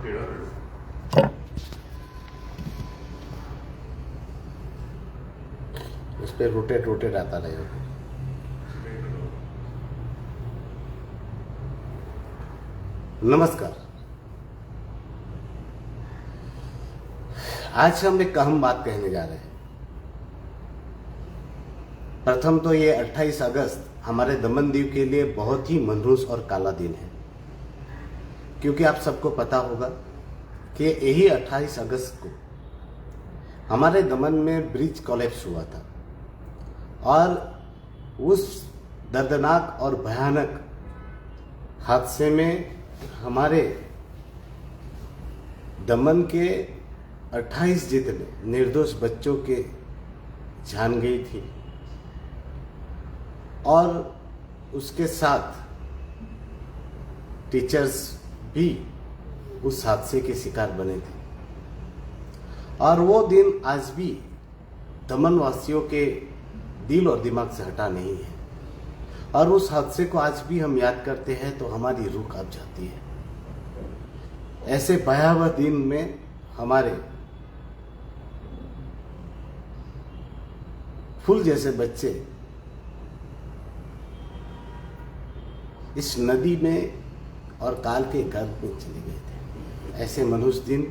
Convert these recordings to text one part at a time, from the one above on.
उस पर रोटेट आता रहेगा। नमस्कार। आज हम एक अहम बात कहने जा रहे हैं। प्रथम तो ये 28 अगस्त हमारे दमन दीव के लिए बहुत ही मनहूस और काला दिन है, क्योंकि आप सबको पता होगा कि यही 28 अगस्त को हमारे दमन में ब्रिज कोलैप्स हुआ था और उस दर्दनाक और भयानक हादसे में हमारे दमन के 28 जितने निर्दोष बच्चों के जान गई थी और उसके साथ टीचर्स भी उस हादसे के शिकार बने थे। और वो दिन आज भी दमन वासियों के दिल और दिमाग से हटा नहीं है और उस हादसे को आज भी हम याद करते हैं तो हमारी रूह कांप जाती है। ऐसे भयावह दिन में हमारे फूल जैसे बच्चे इस नदी में और काल के गर्भ में चले गए थे। ऐसे मनुष्य दिन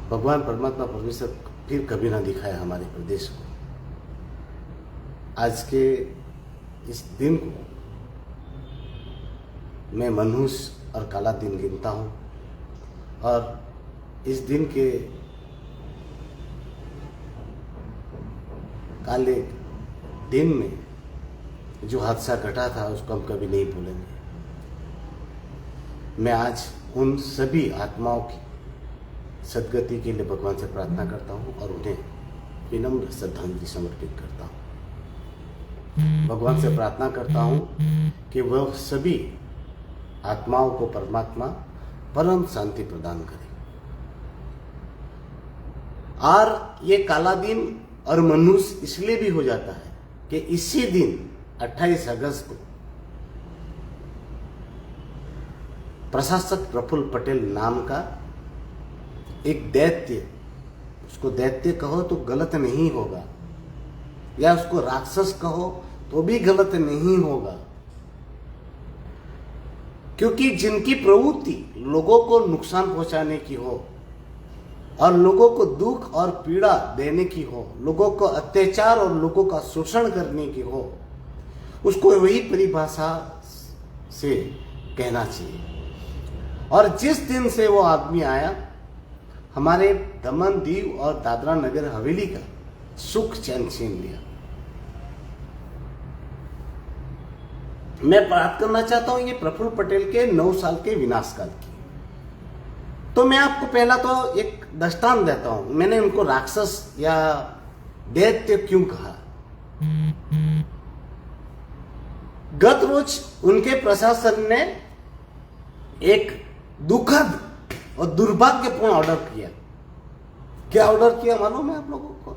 भगवान परमात्मा परमेश्वर फिर कभी ना दिखाया हमारे प्रदेश को। आज के इस दिन को मैं मनहूस और काला दिन गिनता हूँ और इस दिन के काले दिन में जो हादसा घटा था उसको हम कभी नहीं भूलेंगे। मैं आज उन सभी आत्माओं की सद्गति के लिए भगवान से प्रार्थना करता हूँ और उन्हें विनम्र श्रद्धांजलि समर्पित करता हूँ। भगवान से प्रार्थना करता हूँ कि वह सभी आत्माओं को परमात्मा परम शांति प्रदान करे। और ये काला दिन और मनहूस इसलिए भी हो जाता है कि इसी दिन 28 अगस्त को प्रशासक प्रफुल्ल पटेल नाम का एक दैत्य, उसको दैत्य कहो तो गलत नहीं होगा या उसको राक्षस कहो तो भी गलत नहीं होगा, क्योंकि जिनकी प्रवृत्ति लोगों को नुकसान पहुंचाने की हो और लोगों को दुख और पीड़ा देने की हो, लोगों को अत्याचार और लोगों का शोषण करने की हो, उसको वही परिभाषा से कहना चाहिए। और जिस दिन से वो आदमी आया, हमारे दमन दीव और दादरा नगर हवेली का सुख चैन छीन लिया। मैं बात करना चाहता हूं ये प्रफुल्ल पटेल के 9 साल के विनाशकाल की। तो मैं आपको पहला तो एक दृष्टांत देता हूं। मैंने उनको राक्षस या दैत्य क्यों कहा। गत रोज उनके प्रशासन ने एक दुखद और दुर्भाग्यपूर्ण ऑर्डर किया। क्या ऑर्डर किया मालूम है आप लोगों को?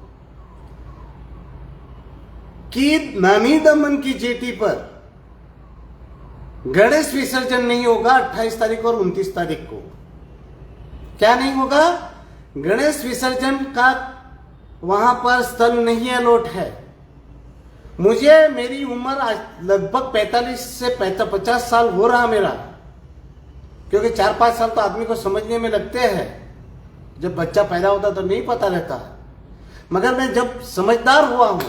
कि नानी दमन की जेटी पर गणेश विसर्जन नहीं होगा 28 तारीख और 29 तारीख को। क्या नहीं होगा? गणेश विसर्जन का वहां पर स्थल नहीं अलॉट है। मुझे मेरी उम्र आज लगभग 45 से 50 साल हो रहा मेरा, क्योंकि 4-5 साल तो आदमी को समझने में लगते हैं। जब बच्चा पैदा होता तो नहीं पता रहता, मगर मैं जब समझदार हुआ हूं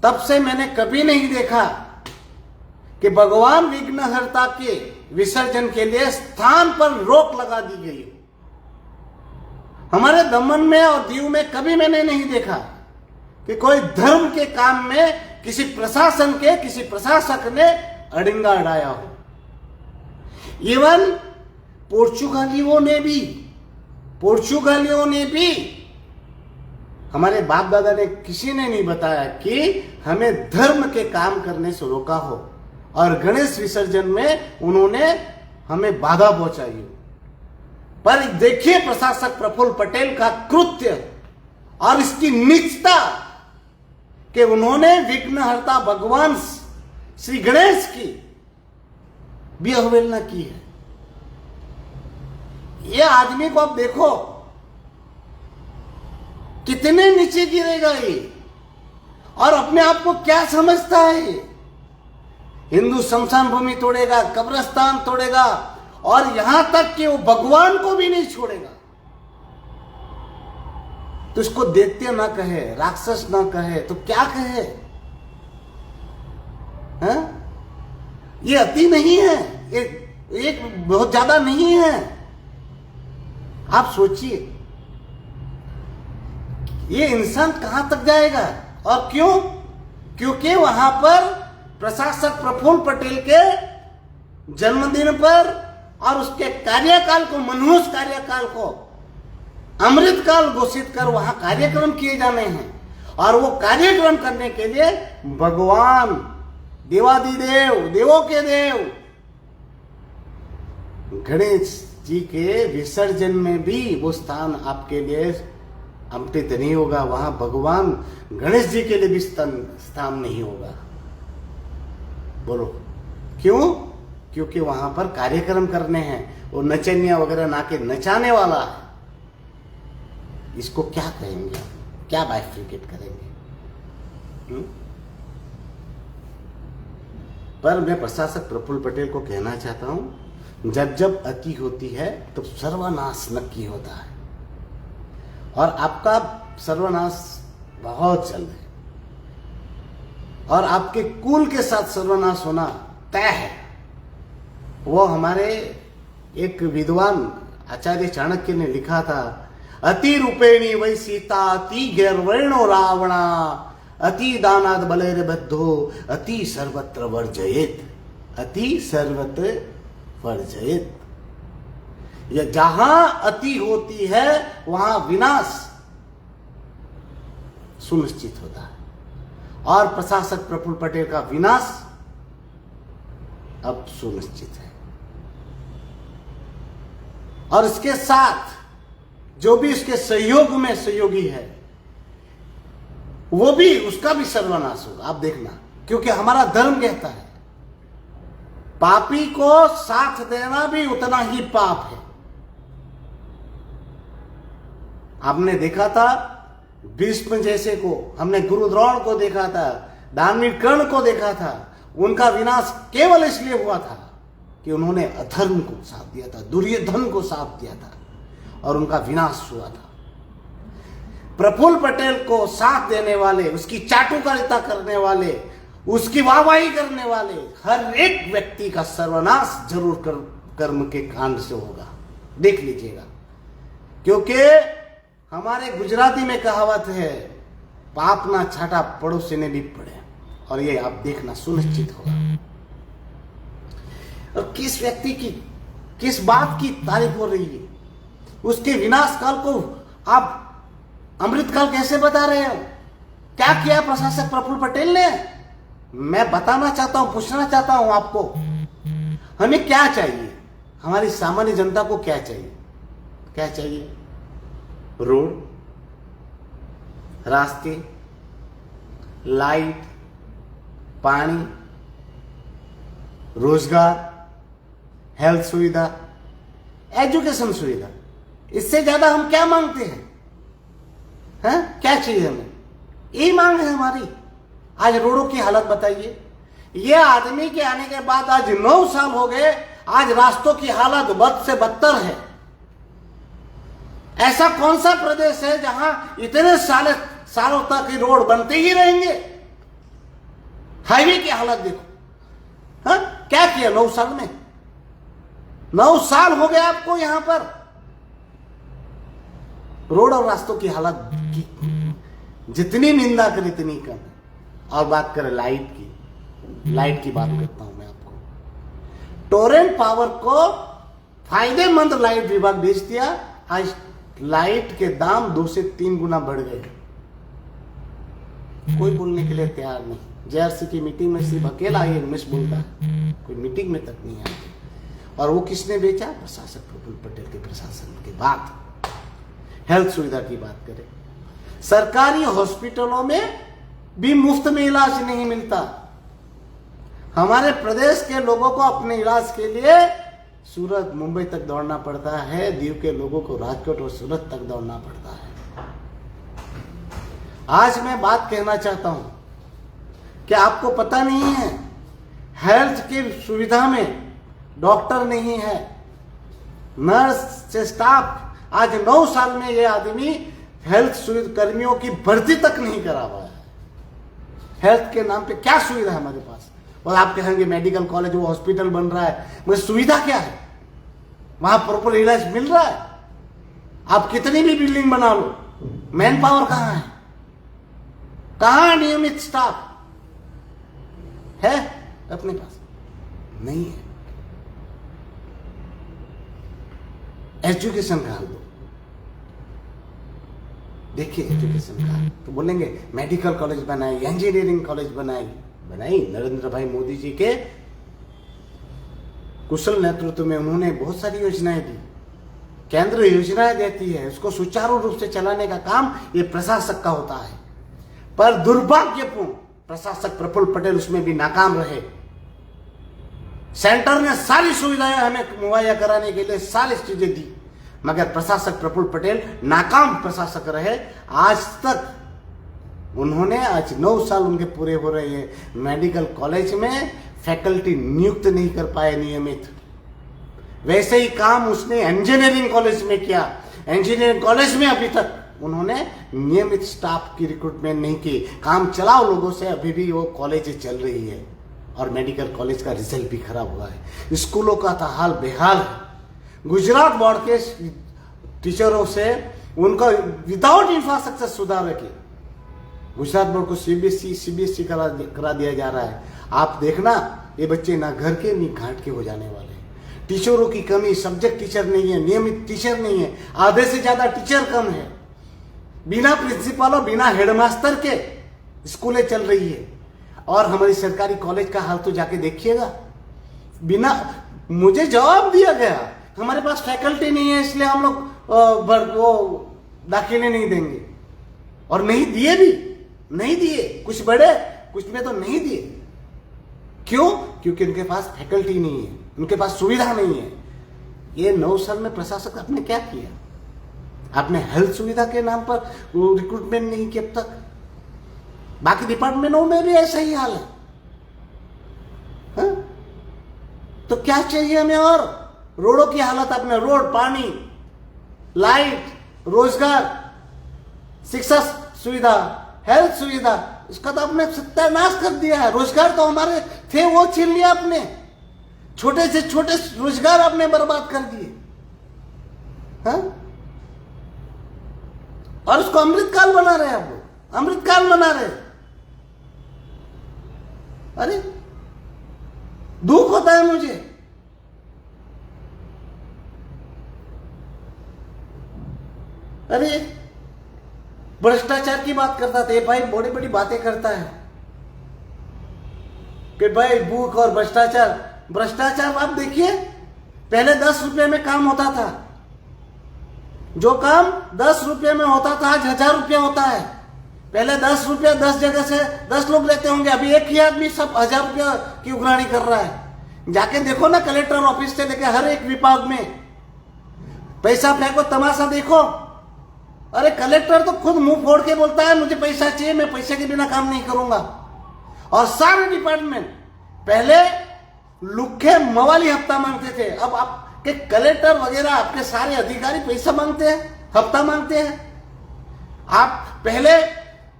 तब से मैंने कभी नहीं देखा कि भगवान विघ्नहर्ता के विसर्जन के लिए स्थान पर रोक लगा दी गई। हमारे दमन में और दीव में कभी मैंने नहीं देखा कि कोई धर्म के काम में किसी प्रशासन के किसी प्रशासक ने अड़िंगा अड़ाया हो। इवन पोर्चुगालियों ने भी हमारे बाप दादा ने किसी ने नहीं बताया कि हमें धर्म के काम करने से रोका हो और गणेश विसर्जन में उन्होंने हमें बाधा पहुंचाई हो। पर देखिए प्रशासक प्रफुल्ल पटेल का कृत्य और इसकी नीचता कि उन्होंने विघ्नहर्ता भगवान श्री गणेश की भी अवहेलना की है। ये आदमी को आप देखो कितने नीचे गिरेगा ये, और अपने आप को क्या समझता है ये। हिंदू शमशान भूमि तोड़ेगा, कब्रिस्तान तोड़ेगा, और यहां तक कि वो भगवान को भी नहीं छोड़ेगा। तो इसको दैत्य ना कहे, राक्षस ना कहे, तो क्या कहे? हैं? ये अति नहीं है, एक बहुत ज्यादा नहीं है। आप सोचिए ये इंसान कहां तक जाएगा, और क्यों? क्योंकि वहां पर प्रशासक प्रफुल्ल पटेल के जन्मदिन पर और उसके कार्यकाल को, मनहूस कार्यकाल को अमृतकाल घोषित कर वहां कार्यक्रम किए जाने हैं, और वो कार्यक्रम करने के लिए भगवान देवादिदेव, देवों के देव गणेश जी के विसर्जन में भी वो स्थान आपके लिए अमृत नहीं होगा। वहां भगवान गणेश जी के लिए भी स्थान नहीं होगा। बोलो क्यों? क्योंकि वहां पर कार्यक्रम करने हैं, वो नचनिया वगैरह ना के नचाने वाला है। इसको क्या कहेंगे, क्या बाइफिकेट करेंगे? पर मैं प्रशासक प्रफुल्ल पटेल को कहना चाहता हूं, जब जब अति होती है तो सर्वनाश नक्की होता है, और आपका सर्वनाश बहुत जल्द है, और आपके कुल के साथ सर्वनाश होना तय है। वो हमारे एक विद्वान आचार्य चाणक्य ने लिखा था, अति रूपेणी वै सीता, अति गैरवर्णो रावणा, अति दानाद बलेर बद्धो, अति सर्वत्र वर्जयेत, अति सर्वत्र वर्जयेत। जहां अति होती है वहां विनाश सुनिश्चित होता है, और प्रशासक प्रफुल्ल पटेल का विनाश अब सुनिश्चित है। और इसके साथ जो भी इसके सहयोग में सहयोगी है, वो भी, उसका भी सर्वनाश होगा। आप देखना, क्योंकि हमारा धर्म कहता है पापी को साथ देना भी उतना ही पाप है। आपने देखा था भीष्म जैसे को, हमने गुरु द्रोण को देखा था, धार्मिक कर्ण को देखा था। उनका विनाश केवल इसलिए हुआ था कि उन्होंने अधर्म को साथ दिया था, दुर्योधन को साथ दिया था, और उनका विनाश हुआ था। प्रफुल्ल पटेल को साथ देने वाले, उसकी चाटुकारिता करने वाले, उसकी वाहवाही करने वाले हर एक व्यक्ति का सर्वनाश जरूर कर्म के कांड से होगा। देख लीजिएगा, क्योंकि हमारे गुजराती में कहावत है, पाप ना छाटा पड़ोसी ने भी पड़े, और ये आप देखना सुनिश्चित होगा। और किस व्यक्ति की, किस बात की तारीफ हो रही है? उसके विनाश काल को आप अमृत काल कैसे बता रहे हो? क्या किया प्रशासक प्रफुल्ल पटेल ने? मैं बताना चाहता हूं, पूछना चाहता हूं आपको, हमें क्या चाहिए? हमारी सामान्य जनता को क्या चाहिए? क्या चाहिए? रोड, रास्ते, लाइट, पानी, रोजगार, हेल्थ सुविधा, एजुकेशन सुविधा। इससे ज्यादा हम क्या मांगते हैं? हैं? क्या चाहिए हमें? यही मांग है हमारी। आज रोडों की हालत बताइए। ये आदमी के आने के बाद आज 9 साल हो गए, आज रास्तों की हालत बद से बदतर है। ऐसा कौन सा प्रदेश है जहां इतने सालों तक रोड बनते ही रहेंगे? हाईवे की हालत देखो। हाँ? क्या किया 9 साल में? 9 साल हो गए आपको यहां पर। रोड और रास्तों की हालत की जितनी निंदा करें इतनी कम है। और बात करें लाइट की, लाइट की बात करता हूं मैं आपको। टोरेंट पावर को फायदेमंद लाइट विभाग बेच दिया। आज लाइट के दाम 2 से 3 गुना बढ़ गए। कोई बोलने के लिए तैयार नहीं। जेआरसी की मीटिंग में सिर्फ अकेला ये रमेश बोलता है, कोई मीटिंग में तक नहीं आती। और वो किसने बेचा? प्रशासक प्रफुल्ल पटेल के प्रशासन के बाद। हेल्थ सुविधा की बात करें, सरकारी हॉस्पिटलों में भी मुफ्त में इलाज नहीं मिलता। हमारे प्रदेश के लोगों को अपने इलाज के लिए सूरत मुंबई तक दौड़ना पड़ता है, दीव के लोगों को राजकोट और सूरत तक दौड़ना पड़ता है। आज मैं बात कहना चाहता हूं कि आपको पता नहीं है, हेल्थ की सुविधा में डॉक्टर नहीं है, नर्स से स्टाफ। आज 9 साल में ये आदमी हेल्थ सुविधा कर्मियों की भर्ती तक नहीं करा हुआ है। हेल्थ के नाम पे क्या सुविधा है हमारे पास? और आप कहेंगे मेडिकल कॉलेज, वो हॉस्पिटल बन रहा है, मगर सुविधा क्या है? वहां प्रॉपर इलाज मिल रहा है? आप कितनी भी बिल्डिंग बना लो, मैन पावर कहां है? कहां नियमित स्टाफ है अपने पास? नहीं है। एजुकेशन का हाल दो, देखिए एजुकेशन का। तो बोलेंगे मेडिकल कॉलेज बनाई, इंजीनियरिंग कॉलेज बनाई नरेंद्र भाई मोदी जी के कुशल नेतृत्व में उन्होंने बहुत सारी योजनाएं दी। केंद्र योजनाएं देती है, उसको सुचारू रूप से चलाने का काम ये प्रशासक का होता है। पर दुर्भाग्यपूर्ण प्रशासक प्रफुल्ल पटेल उसमें भी नाकाम रहे। सेंटर ने सारी सुविधाएं हमें मुहैया कराने के लिए सारी चीजें दी, मगर प्रशासक प्रफुल्ल पटेल नाकाम प्रशासक रहे। आज तक उन्होंने, आज 9 साल उनके पूरे हो रहे हैं, मेडिकल कॉलेज में फैकल्टी नियुक्त नहीं कर पाए नियमित। वैसे ही काम उसने इंजीनियरिंग कॉलेज में किया। इंजीनियरिंग कॉलेज में अभी तक उन्होंने नियमित स्टाफ की रिक्रूटमेंट नहीं की। काम चलाओ लोगों से, अभी भी वो कॉलेज चल रही है और मेडिकल कॉलेज का रिजल्ट भी खराब हुआ है। स्कूलों का तो हाल बेहाल है। गुजरात बोर्ड के टीचरों से उनका विदाउट इंफ्रास्ट्रक्चर सुधार के गुजरात बोर्ड को सीबीएसई करा दिया जा रहा है। आप देखना, ये बच्चे ना घर के नहीं घाट के हो जाने वाले हैं। टीचरों की कमी, सब्जेक्ट टीचर नहीं है, नियमित टीचर नहीं है, आधे से ज्यादा टीचर कम है। बिना प्रिंसिपल, बिना हेडमास्टर के स्कूलें चल रही है। और हमारी सरकारी कॉलेज का हाल तो जाके देखिएगा। बिना, मुझे जवाब दिया गया हमारे पास फैकल्टी नहीं है, इसलिए हम लोग वो दाखिले नहीं देंगे। और नहीं दिए भी, नहीं दिए। कुछ बड़े, कुछ में तो नहीं दिए। क्यों? क्योंकि उनके पास फैकल्टी नहीं है, उनके पास सुविधा नहीं है। ये 9 साल में प्रशासक आपने क्या किया? आपने हेल्थ सुविधा के नाम पर रिक्रूटमेंट नहीं किया अब तक। बाकी डिपार्टमेंटों में भी ऐसा ही हाल है। हा? तो क्या चाहिए हमें? और रोडों की हालत आपने, रोड, पानी, लाइट, रोजगार, शिक्षा सुविधा, हेल्थ सुविधा, इसका तो आपने सत्यानाश कर दिया है। रोजगार तो हमारे थे, वो छीन लिया आपने। छोटे से छोटे रोजगार आपने बर्बाद कर दिए। हाँ? और उसको अमृतकाल बना रहे हैं आप लोग, अमृतकाल बना रहे। अरे दुख होता है मुझे। अरे भ्रष्टाचार की बात करता था, ये भाई बड़ी बड़ी बातें करता है कि भाई भूख और भ्रष्टाचार। भ्रष्टाचार आप देखिए, पहले 10 रुपए में काम होता था। जो काम 10 रुपए में होता था आज 1000 रुपया होता है। पहले 10 रुपया 10 जगह से 10 लोग लेते होंगे, अभी एक ही आदमी सब 1000 रुपया की उघराणी कर रहा है। जाके देखो ना, कलेक्टर ऑफिस से लेकर हर एक विभाग में पैसा फेंको, तमाशा देखो। अरे कलेक्टर तो खुद मुंह फोड़ के बोलता है मुझे पैसा चाहिए, मैं पैसे के बिना काम नहीं करूंगा। और सारे डिपार्टमेंट पहले लुखे मवाली हफ्ता मांगते थे, अब आपके कलेक्टर वगैरह आपके सारे अधिकारी पैसा मांगते हैं, हफ्ता मांगते हैं। आप पहले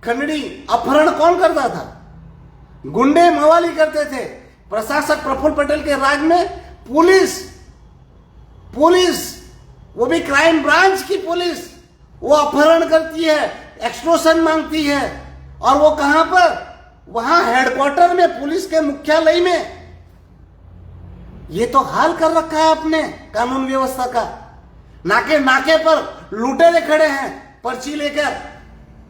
खंडनी अपहरण कौन करता था? गुंडे मवाली करते थे। प्रशासक प्रफुल्ल पटेल के राज में पुलिस, वो भी क्राइम ब्रांच की पुलिस, वो अपहरण करती है, एक्सटॉर्शन मांगती है। और वो कहां पर? वहां हेडक्वार्टर में, पुलिस के मुख्यालय में। ये तो हाल कर रखा है आपने कानून व्यवस्था का। नाके नाके पर लुटेरे खड़े हैं पर्ची लेकर,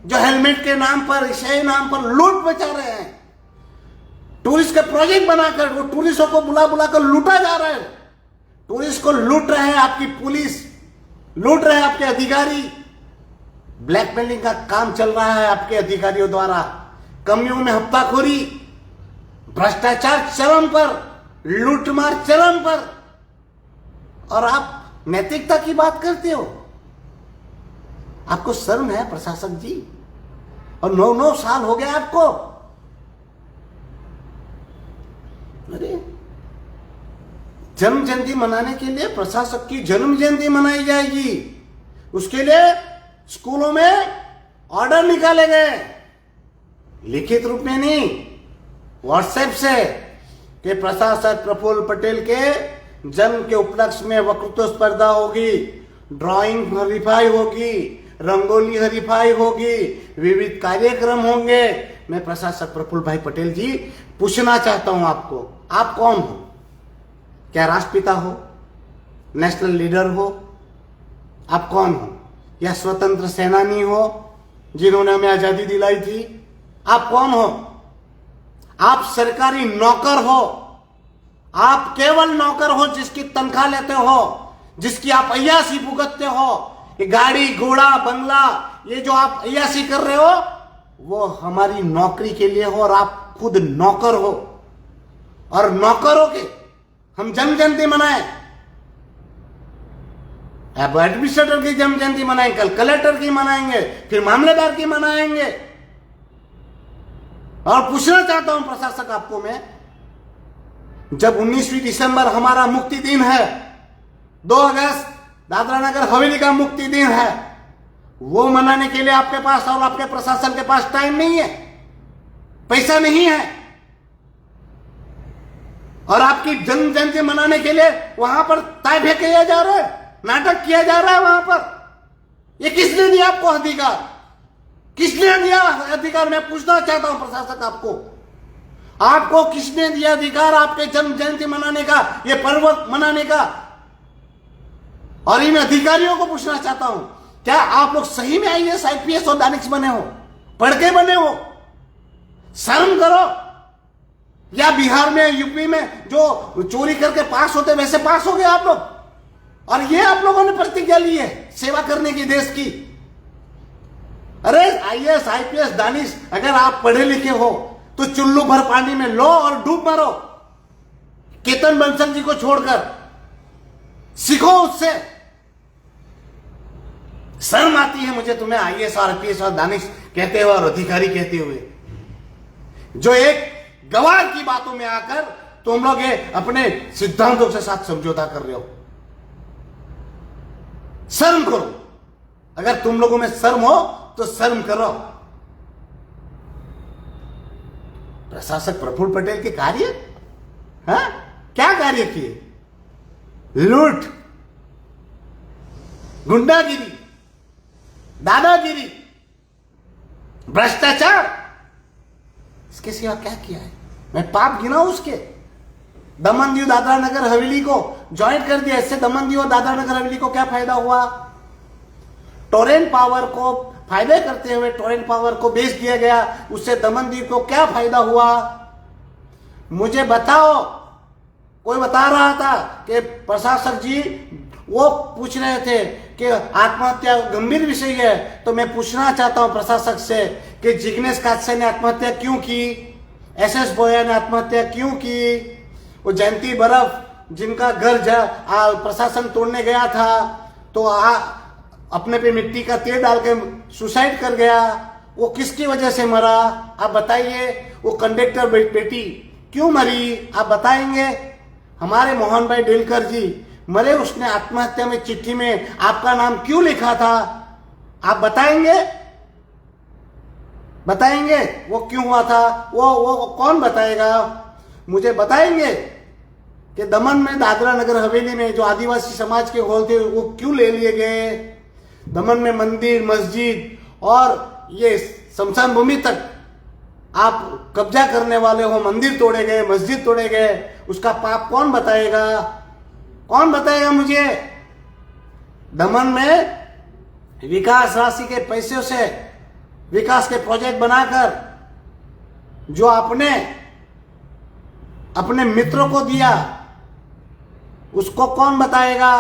जो हेलमेट के नाम पर, इशाई नाम पर लूट मचा रहे हैं। टूरिस्ट के प्रोजेक्ट बनाकर वो टूरिस्टों को बुला बुला कर लूटा जा रहा है। टूरिस्ट को लूट रहे हैं आपकी पुलिस, लूट रहे हैं आपके अधिकारी। ब्लैकमेलिंग का काम चल रहा है आपके अधिकारियों द्वारा। कमियों में हफ्ताखोरी, भ्रष्टाचार चरम पर, लूटमार चरम पर। और आप नैतिकता की बात करते हो। आपको शर्म है प्रशासक जी? और 9 साल हो गए आपको। अरे जन्म जयंती मनाने के लिए प्रशासक की जन्म जयंती मनाई जाएगी, उसके लिए स्कूलों में ऑर्डर निकाले गए, लिखित रूप में नहीं, व्हाट्सएप से, कि प्रशासक प्रफुल्ल पटेल के जन्म के उपलक्ष्य में वक्तृत्व स्पर्धा होगी, ड्राइंग हरीफाई होगी, रंगोली हरीफाई होगी, विविध कार्यक्रम होंगे। मैं प्रशासक प्रफुल्ल भाई पटेल जी पूछना चाहता हूं आपको, आप कौन हो? क्या राष्ट्रपिता हो? नेशनल लीडर हो? आप कौन हो? या स्वतंत्र सेनानी हो जिन्होंने हमें आजादी दिलाई थी? आप कौन हो? आप सरकारी नौकर हो। आप केवल नौकर हो जिसकी तनख्वाह लेते हो, जिसकी आप अय्यासी भुगतते हो। ये गाड़ी घोड़ा बंगला, ये जो आप अय्यासी कर रहे हो, वो हमारी नौकरी के लिए हो, और आप खुद नौकर हो। और नौकरों के हम जन्म जयंती मनाएं, अब एडमिनिस्ट्रेटर की जन्म जयंती मनाएंगे, कल कलेक्टर की मनाएंगे, फिर मामलेदार की मनाएंगे। और पूछना चाहता हूं प्रशासक आपको मैं, जब 19वीं दिसंबर हमारा मुक्ति दिन है, 2 अगस्त दादरा नगर हवेली का मुक्ति दिन है, वो मनाने के लिए आपके पास और आपके प्रशासन के पास टाइम नहीं है, पैसा नहीं है। और आपकी जन्म जयंती मनाने के लिए वहां पर ताइफे किया जा रहा है, नाटक किया जा रहा है वहां पर। ये किसने दिया आपको अधिकार? किसने दिया अधिकार? मैं पूछना चाहता हूं प्रशासक आपको किसने दिया अधिकार आपके जन्म जयंती मनाने का, ये पर्व मनाने का? और इन अधिकारियों को पूछना चाहता हूं, क्या आप लोग सही में आईएएस आईपीएस और दानिश बने हो? पढ़ के बने हो? शर्म करो। या बिहार में यूपी में जो चोरी करके पास होते वैसे पास हो गए आप लोग? और ये आप लोगों ने प्रतिज्ञा ली है सेवा करने की देश की। अरे आईएएस आईपीएस दानिश, अगर आप पढ़े लिखे हो तो चुल्लू भर पानी में लो और डूब मरो। केतन बंसल जी को छोड़कर सीखो उससे। शर्म आती है मुझे तुम्हें आईएएस और आईपीएस और दानिश कहते हुए और अधिकारी कहते हुए, जो एक गवार की बातों में आकर तुम लोग ये अपने सिद्धांतों के साथ समझौता कर रहे हो। शर्म करो। अगर तुम लोगों में शर्म हो तो शर्म करो। प्रशासक प्रफुल्ल पटेल के कार्य, हाँ, क्या कार्य किए? लूट, गुंडागिरी, दादागिरी, भ्रष्टाचार, इसके सिवा क्या किया है? मैं पाप गिना उसके। दमन दीव दादरा नगर हवेली को ज्वाइंट कर दिया, इससे दमन दीव और दादरा नगर हवेली को क्या फायदा हुआ? टोरेंट पावर को फायदे करते हुए टोरेंट पावर को बेच दिया गया, उससे दमन दीव को क्या फायदा हुआ? मुझे बताओ। कोई बता रहा था कि प्रशासक जी वो पूछ रहे थे कि आत्महत्या गंभीर विषय है, तो मैं पूछना चाहता हूं प्रशासक से कि जिग्नेश कात्से ने आत्महत्या क्यों की? एसएस बोया ने आत्महत्या क्यों की? वो जयंती बर्फ जिनका घर प्रशासन तोड़ने गया था तो अपने पे मिट्टी का तेल डाल के सुसाइड कर गया, वो किसकी वजह से मरा? आप बताइए। वो कंडक्टर बेटी क्यों मरी? आप बताएंगे। हमारे मोहन भाई डेलकर जी मरे, उसने आत्महत्या में चिट्ठी में आपका नाम क्यों लिखा था? आप बताएंगे? बताएंगे वो क्यों हुआ था? वो कौन बताएगा? मुझे बताएंगे कि दमन में दादरा नगर हवेली में जो आदिवासी समाज के हॉल थे वो क्यों ले लिए गए? दमन में मंदिर मस्जिद और ये शमशान भूमि तक आप कब्जा करने वाले हो, मंदिर तोड़े गए, मस्जिद तोड़े गए, उसका पाप कौन बताएगा? कौन बताएगा मुझे? दमन में विकास राशि के पैसों से विकास के प्रोजेक्ट बनाकर जो आपने अपने मित्रों को दिया, उसको कौन बताएगा?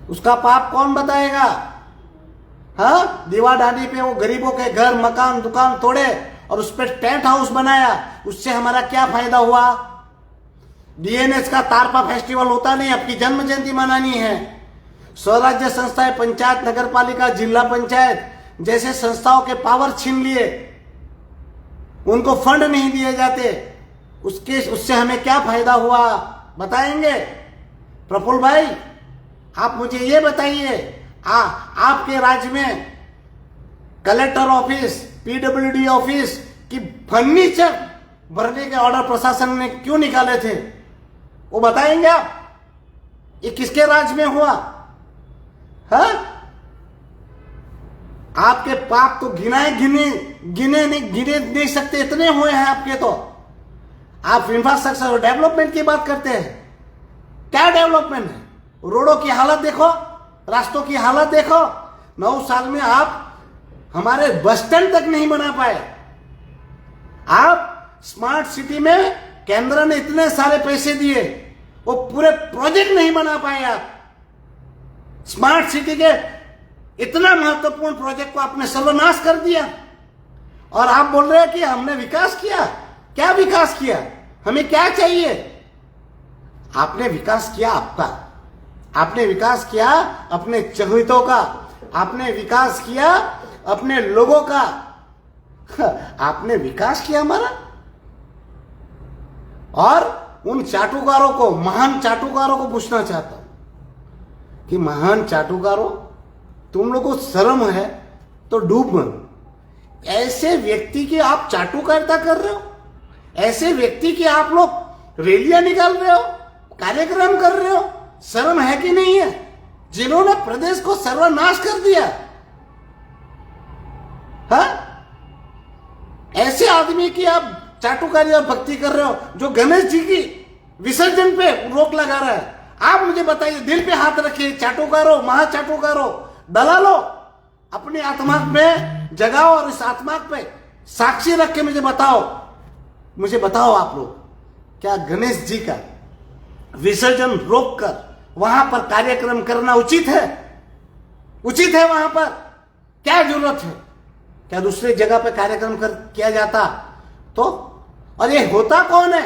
उसका पाप कौन बताएगा? हाँ, दीवार डांडी पे वो गरीबों के घर मकान दुकान तोड़े और उस पर टेंट हाउस बनाया, उससे हमारा क्या फायदा हुआ? डीएनएस का तारपा फेस्टिवल होता नहीं, आपकी जन्म जयंती मनानी है। स्वराज्य संस्थाएं, पंचायत, नगर पालिका, जिला पंचायत जैसे संस्थाओं के पावर छीन लिए, उनको फंड नहीं दिए जाते, उससे हमें क्या फायदा हुआ बताएंगे? प्रफुल्ल भाई, आप मुझे ये बताइए, आपके राज्य में कलेक्टर ऑफिस, पीडब्ल्यूडी ऑफिस की फर्नीचर भरने के ऑर्डर प्रशासन ने क्यों निकाले थे, वो बताएंगे आप? ये किसके राज्य में हुआ? हाँ, आपके पाप तो गिने नहीं सकते, इतने हुए हैं आपके। तो आप इंफ्रास्ट्रक्चर और डेवलपमेंट की बात करते हैं, क्या डेवलपमेंट है? रोडों की हालत देखो, रास्तों की हालत देखो। 9 साल में आप हमारे बस स्टैंड तक नहीं बना पाए। आप स्मार्ट सिटी में केंद्र ने इतने सारे पैसे दिए, वो पूरे प्रोजेक्ट नहीं बना पाए। आप स्मार्ट सिटी के इतना महत्वपूर्ण प्रोजेक्ट को आपने सर्वनाश कर दिया, और आप बोल रहे हैं कि हमने विकास किया। क्या विकास किया? हमें क्या चाहिए? आपने विकास किया आपने विकास किया अपने चहेतों का, आपने विकास किया अपने लोगों का, आपने विकास किया हमारा। और उन चाटुकारों को, महान चाटुकारों को पूछना चाहता हूं कि महान चाटुकारों, तुम लोगों को शर्म है तो डूब मरो। ऐसे व्यक्ति की आप चाटुकारिता कर रहे हो, ऐसे व्यक्ति की आप लोग रैलियां निकाल रहे हो, कार्यक्रम कर रहे हो, शर्म है कि नहीं है? जिन्होंने प्रदेश को सर्वनाश कर दिया, हाँ? ऐसे आदमी की आप चाटुकारी और भक्ति कर रहे हो, जो गणेश जी की विसर्जन पे रोक लगा रहा है। आप मुझे बताइए, दिल पे हाथ रखिए, चाटुकारो, महाचाटुकारो, दलालो, अपनी आत्मा में जगाओ और इस आत्मा पे साक्षी रख के मुझे बताओ आप लोग, क्या गणेश जी का विसर्जन रोककर वहां पर कार्यक्रम करना उचित है? उचित है? वहां पर क्या जरूरत है? क्या दूसरे जगह पे कार्यक्रम किया जाता तो? और ये होता कौन है?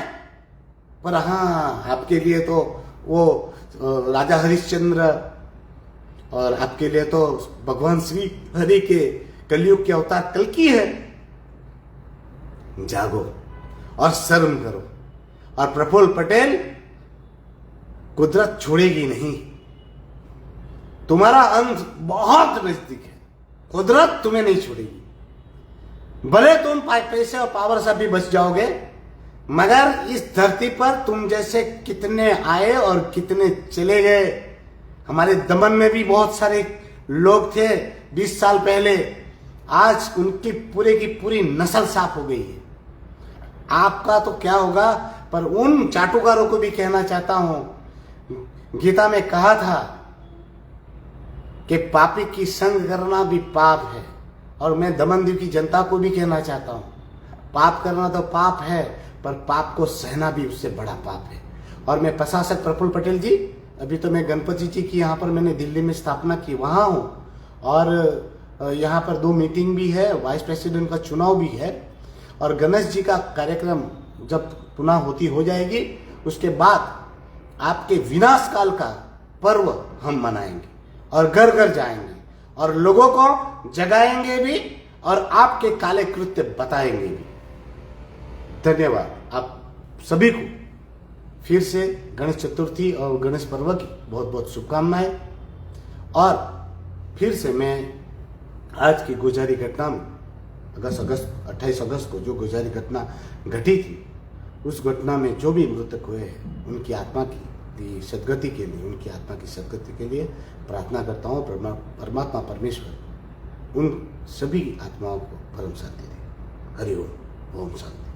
पर हाँ, आपके लिए तो वो राजा हरिश्चंद्र, और आपके लिए तो भगवान श्री हरि के कलयुग के अवतार कल्कि है। जागो और शर्म करो। और प्रफुल्ल पटेल, कुदरत छोड़ेगी नहीं, तुम्हारा अंत बहुत नजदीक है, कुदरत तुम्हें नहीं छोड़ेगी। भले तुम पैसे और पावर से भी बच जाओगे, मगर इस धरती पर तुम जैसे कितने आए और कितने चले गए। हमारे दमन में भी बहुत सारे लोग थे 20 साल पहले, आज उनकी पूरे की पूरी नस्ल साफ हो गई है। आपका तो क्या होगा? पर उन चाटुकारों को भी कहना चाहता हूं, गीता में कहा था कि पापी की संग करना भी पाप है। और मैं दमनदीप की जनता को भी कहना चाहता हूं, पाप करना तो पाप है, पर पाप को सहना भी उससे बड़ा पाप है। और मैं प्रशासक प्रफुल्ल पटेल जी, अभी तो मैं गणपति जी की यहाँ पर मैंने दिल्ली में स्थापना की, वहाँ हूँ, और यहाँ पर 2 मीटिंग भी है, वाइस प्रेसिडेंट का चुनाव भी है, और गणेश जी का कार्यक्रम जब पुनः होती हो जाएगी, उसके बाद आपके विनाश काल का पर्व हम मनाएंगे और घर घर जाएंगे और लोगों को जगाएंगे भी और आपके काले कृत्य बताएंगे भी। धन्यवाद आप सभी को। फिर से गणेश चतुर्थी और गणेश पर्व की बहुत बहुत शुभकामनाएं। और फिर से मैं आज की गोजारी घटना में 28 अगस्त को जो गोजारी घटना घटी थी, उस घटना में जो भी मृतक हुए हैं, उनकी आत्मा की सदगति के लिए, उनकी आत्मा की सदगति के लिए प्रार्थना करता हूँ। परमात्मा परमेश्वर उन सभी आत्माओं को परम शांति दे। हरि ओम। ओम शांति।